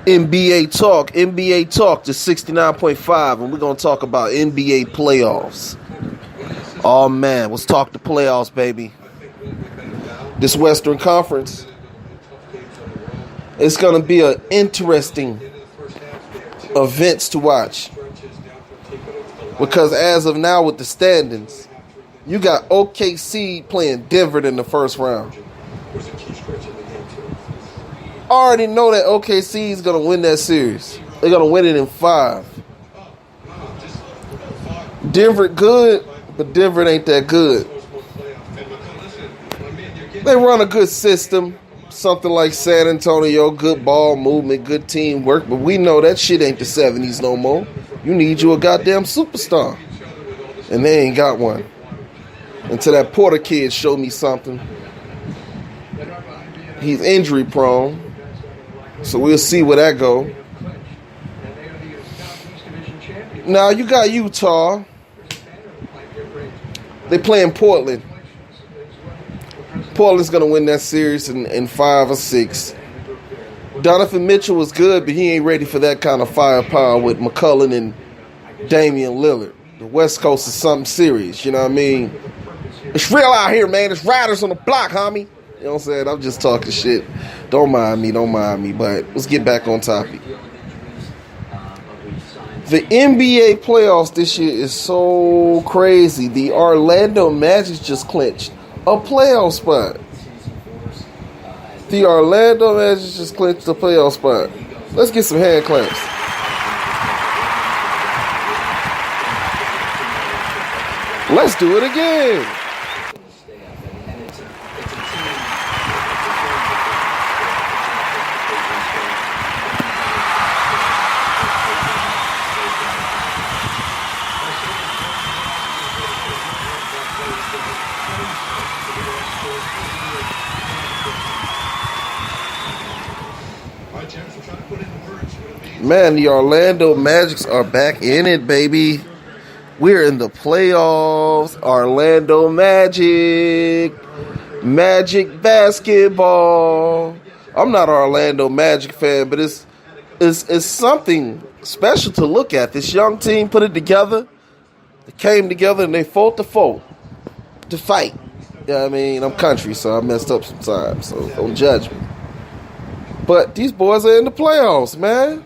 NBA Talk to 69.5, and we're going to talk about NBA playoffs. Oh, man, let's talk the playoffs, baby. This Western Conference, it's going to be an interesting events to watch. Because as of now with the standings, you got OKC playing Denver in the first round. I already know that OKC is going to win that series. They're going to win it in 5. Denver good, but Denver ain't that good. They run a good system, something like San Antonio, good ball movement, good teamwork, but we know that shit ain't the 70s no more. You need you a goddamn superstar. And they ain't got one. Until that Porter kid showed me something. He's injury prone. So we'll see where that go. Now you got Utah. They playing Portland. Portland's going to win that series in 5 or 6. Donovan Mitchell was good, but he ain't ready for that kind of firepower with McCollum and Damian Lillard. The West Coast is something serious, you know what I mean? It's real out here, man. It's riders on the block, homie. You know what I'm saying? I'm just talking shit. Don't mind me. But let's get back on topic. The NBA playoffs this year is so crazy. The Orlando Magic just clinched a playoff spot. The Orlando Magic just clinched a playoff spot. Let's get some hand claps. Let's do it again. Man, the Orlando Magic are back in it, baby. We're in the playoffs. Orlando Magic. Magic basketball. I'm not an Orlando Magic fan, but it's something special to look at. This young team put it together. They came together and they fought to fight. You know what I mean? I'm country, so I messed up sometimes, so don't judge me. But these boys are in the playoffs, man.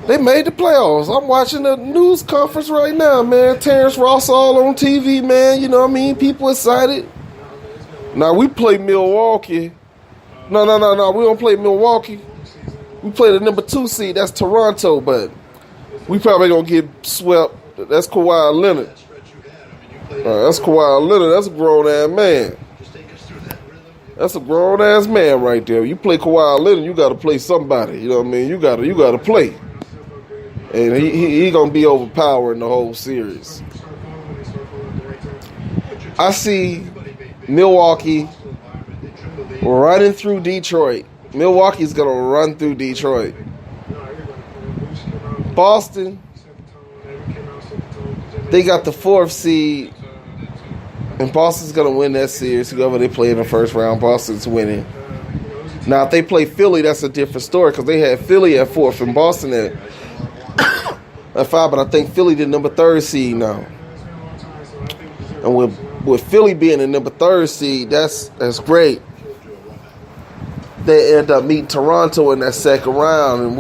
They made the playoffs. I'm watching the news conference right now, man. Terrence Ross all on TV, man. You know what I mean? People excited. Now, we play Milwaukee. No. We don't play Milwaukee. We play the number 2 seed. That's Toronto, but we probably going to get swept. That's Kawhi Leonard. That's Kawhi Leonard. That's a grown-ass man. That's a grown-ass man right there. You play Kawhi Leonard, you got to play somebody. You know what I mean? You got to play. And he going to be overpowering the whole series. I see Milwaukee running through Detroit. Milwaukee's going to run through Detroit. Boston, they got the 4th seed. And Boston's going to win that series. Whoever they play in the first round, Boston's winning. Now, if they play Philly, that's a different story because they had Philly at 4th and Boston at 5. But I think Philly the number 3rd seed now. And with Philly being the number 3rd seed, that's great. They end up meeting Toronto in that second round, and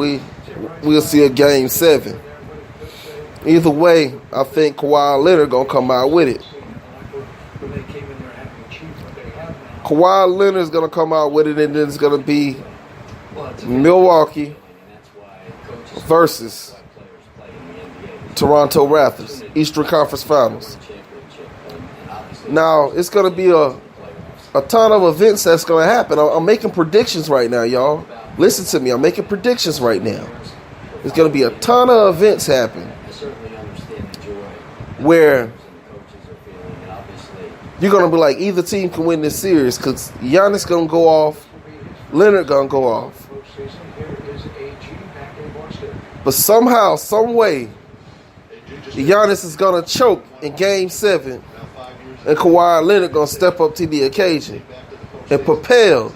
we'll see a game 7. Either way, I think Kawhi Leonard going to come out with it. Kawhi Leonard's going to come out with it, and then it's going to be Milwaukee versus Toronto Raptors, Eastern Conference Finals. Now, it's going to be a ton of events that's going to happen. I'm making predictions right now, y'all. Listen to me. I'm making predictions right now. There's going to be a ton of events happen where you're going to be like, either team can win this series because Giannis going to go off, Leonard going to go off. But somehow, some way, Giannis is going to choke in Game 7 and Kawhi Leonard going to step up to the occasion and propel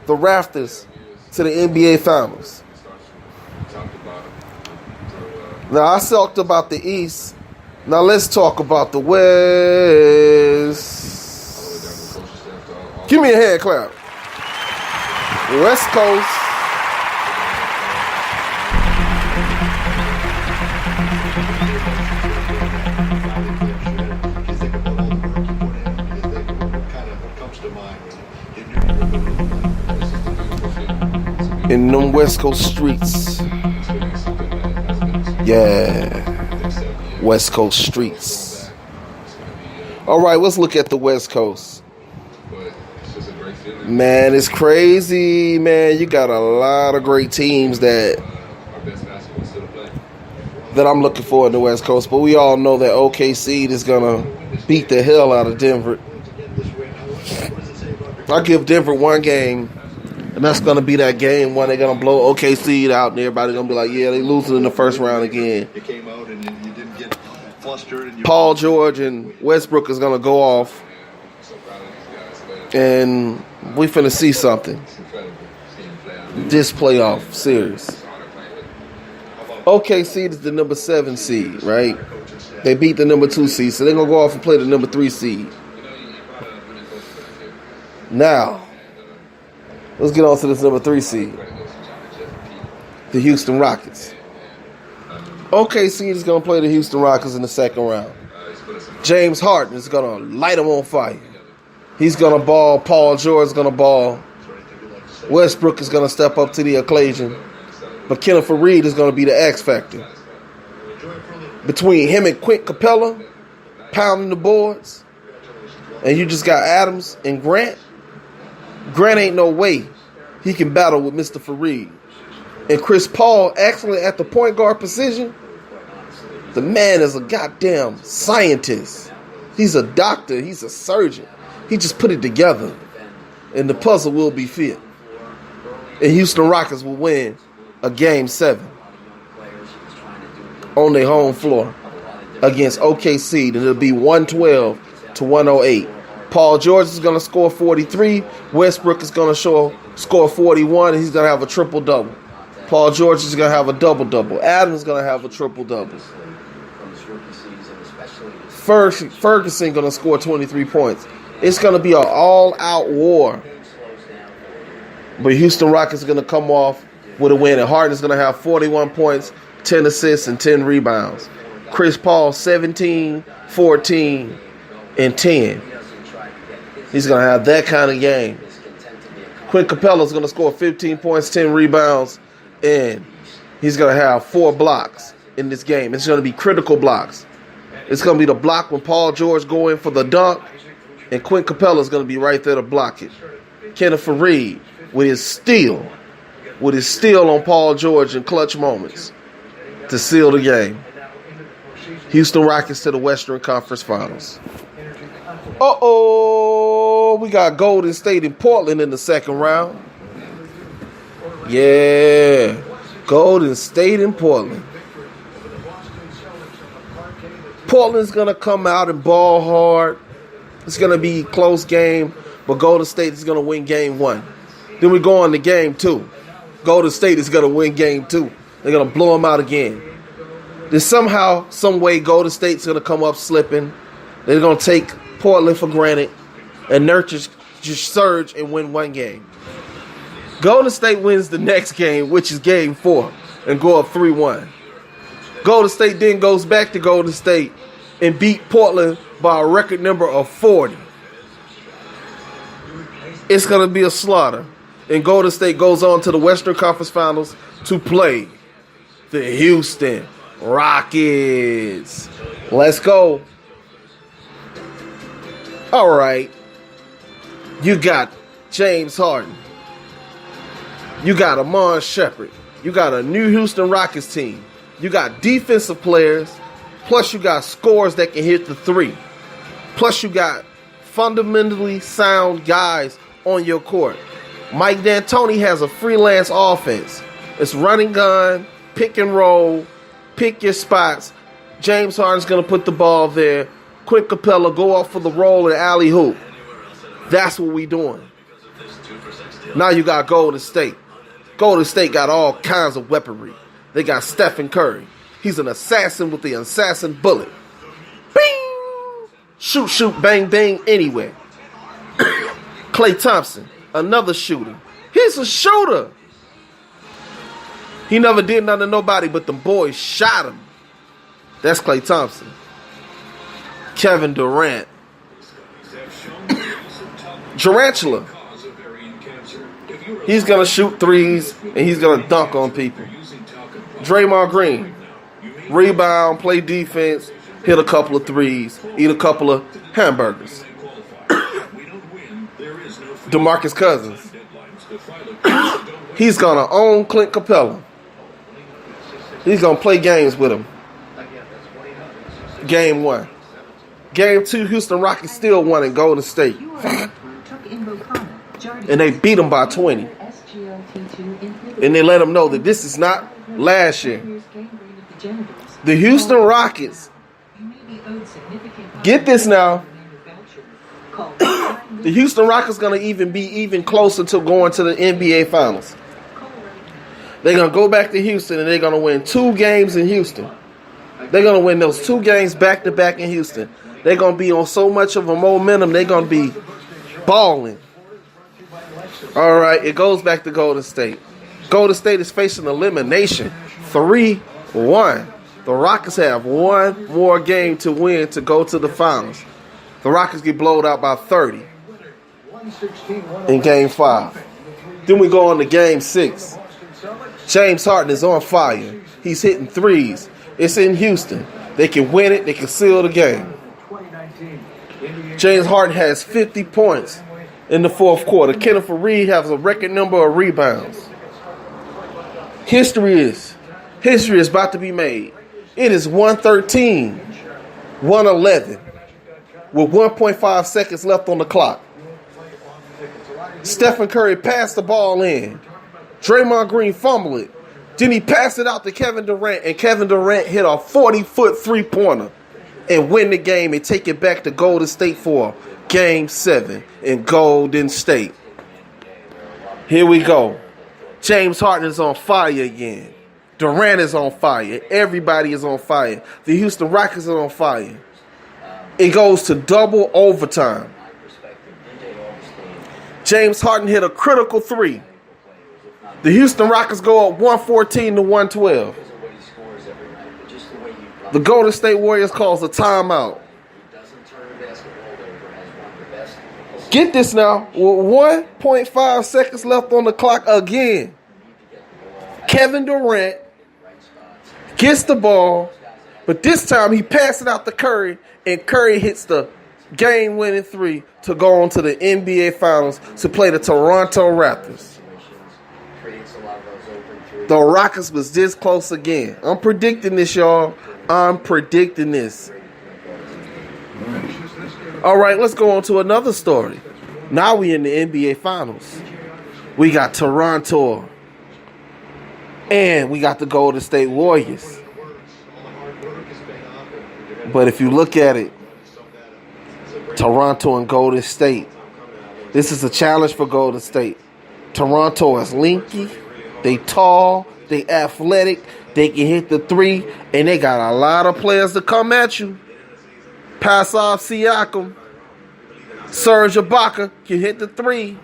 the rafters to the NBA Finals. Now, I talked about the East. Now, let's talk about the West. Give me a hand clap. West Coast. In them West Coast streets. Yeah. West Coast streets. All right, let's look at the West Coast. Man, it's crazy, man. You got a lot of great teams that I'm looking for in the West Coast. But we all know that OKC is going to beat the hell out of Denver. I give Denver one game, and that's going to be that game when they're going to blow OKC out, and everybody's going to be like, yeah, they losing in the first round again. Paul George and Westbrook is going to go off, and we finna see something this playoff series. OKC is the number 7 seed, right? They beat the number 2 seed, so they're going to go off and play the number 3 seed. Now, let's get on to this number 3 seed. The Houston Rockets. OKC is going to play the Houston Rockets in the second round. James Harden is going to light them on fire. He's going to ball. Paul George is going to ball. Westbrook is going to step up to the occasion. But Kenneth Faried is going to be the X factor. Between him and Quint Capella, pounding the boards, and you just got Adams and Grant. Grant ain't no way he can battle with Mr. Faried. And Chris Paul, actually at the point guard position, the man is a goddamn scientist. He's a doctor. He's a surgeon. He just put it together, and the puzzle will be fit. And Houston Rockets will win a Game 7 on their home floor against OKC, and it'll be 112-108. Paul George is going to score 43. Westbrook is going to score 41, and he's going to have a triple-double. Paul George is going to have a double-double. Adams is going to have a triple-double. Ferguson going to score 23 points. It's going to be an all-out war. But Houston Rockets are going to come off with a win. And Harden is going to have 41 points, 10 assists, and 10 rebounds. Chris Paul, 17, 14, and 10. He's going to have that kind of game. Quint Capella is going to score 15 points, 10 rebounds, and he's going to have 4 blocks in this game. It's going to be critical blocks. It's going to be the block when Paul George go in for the dunk, and Quint Capella is going to be right there to block it. Kenneth Faried with his steal on Paul George in clutch moments to seal the game. Houston Rockets to the Western Conference Finals. We got Golden State and Portland in the second round. Yeah, Golden State and Portland. Portland's going to come out and ball hard. It's going to be a close game, but Golden State is going to win game 1. Then we go on to game 2. Golden State is going to win game 2. They're going to blow them out again. Then somehow, some way, Golden State's going to come up slipping. They're going to take Portland for granted and nurture just surge and win one game. Golden State wins the next game, which is game 4, and go up 3-1. Golden State then goes back to Golden State and beat Portland by a record number of 40. It's going to be a slaughter. And Golden State goes on to the Western Conference Finals to play the Houston Rockets. Let's go. All right. You got James Harden. You got Amon Shepard. You got a new Houston Rockets team. You got defensive players. Plus you got scorers that can hit the 3. Plus you got fundamentally sound guys on your court. Mike D'Antoni has a freelance offense. It's running gun, pick and roll, pick your spots. James Harden's going to put the ball there. Quint Capella go off for the roll and alley-hoop. That's what we doing. Now you got Golden State. Golden State got all kinds of weaponry. They got Stephen Curry. He's an assassin with the assassin bullet. Bing! Shoot, shoot, bang, bang, anywhere. Klay Thompson, another shooter. He's a shooter. He never did nothing to nobody, but the boys shot him. That's Klay Thompson. Kevin Durant. Durantula. He's going to shoot threes, and he's going to dunk on people. Draymond Green. Rebound, play defense, hit a couple of threes, eat a couple of hamburgers. DeMarcus Cousins. He's going to own Clint Capella. He's going to play games with him. Game 1. Game 2, Houston Rockets still won in Golden State. And they beat them by 20. And they let them know that this is not last year. The Houston Rockets, get this now, the Houston Rockets going to be even closer to going to the NBA Finals. They're going to go back to Houston and they're going to win 2 games in Houston. They're going to win those 2 games back-to-back in Houston. They're going to be on so much of a momentum, they're going to be balling. All right, it goes back to Golden State. Golden State is facing elimination, 3-1. The Rockets have 1 more game to win to go to the finals. The Rockets get blown out by 30 in Game 5. Then we go on to Game 6. James Harden is on fire. He's hitting threes. It's in Houston. They can win it. They can seal the game. James Harden has 50 points in the fourth quarter. Kenneth Faried has a record number of rebounds. History is about to be made. It is 113, 111, with 1.5 seconds left on the clock. Stephen Curry passed the ball in. Draymond Green fumbled it. Then he passed it out to Kevin Durant, and Kevin Durant hit a 40-foot three-pointer and win the game and take it back to Golden State for Game 7 in Golden State. Here we go. James Harden is on fire again. Durant is on fire. Everybody is on fire. The Houston Rockets are on fire. It goes to double overtime. James Harden hit a critical 3. The Houston Rockets go up 114-112. The Golden State Warriors calls a timeout. Get this now. With 1.5 seconds left on the clock again. Kevin Durant gets the ball, but this time he passes it out to Curry, and Curry hits the game-winning 3 to go on to the NBA Finals to play the Toronto Raptors. The Rockets was this close again. I'm predicting this, y'all. I'm predicting this. All right, let's go on to another story. Now we in the NBA Finals. We got Toronto. And we got the Golden State Warriors. But if you look at it, Toronto and Golden State, this is a challenge for Golden State. Toronto is linky. They tall. They athletic. They can hit the 3. And they got a lot of players to come at you. Pascal Siakam. Serge Ibaka can hit the 3.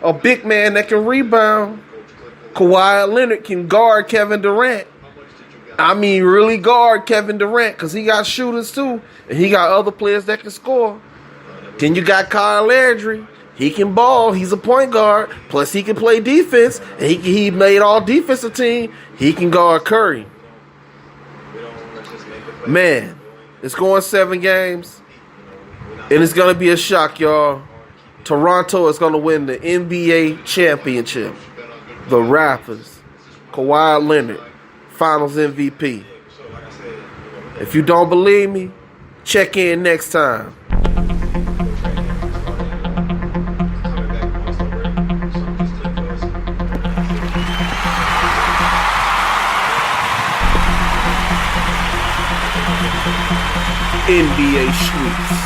A big man that can rebound. Kawhi Leonard can guard Kevin Durant. I mean, really guard Kevin Durant, because he got shooters too. And he got other players that can score. Then you got Kyle Landry. He can ball. He's a point guard. Plus, he can play defense. And he made all defensive team. He can guard Curry. Man, it's going 7 games. And it's going to be a shock, y'all. Toronto is going to win the NBA championship. The Raptors. Kawhi Leonard. Finals MVP. If you don't believe me, check in next time. NBA Streets.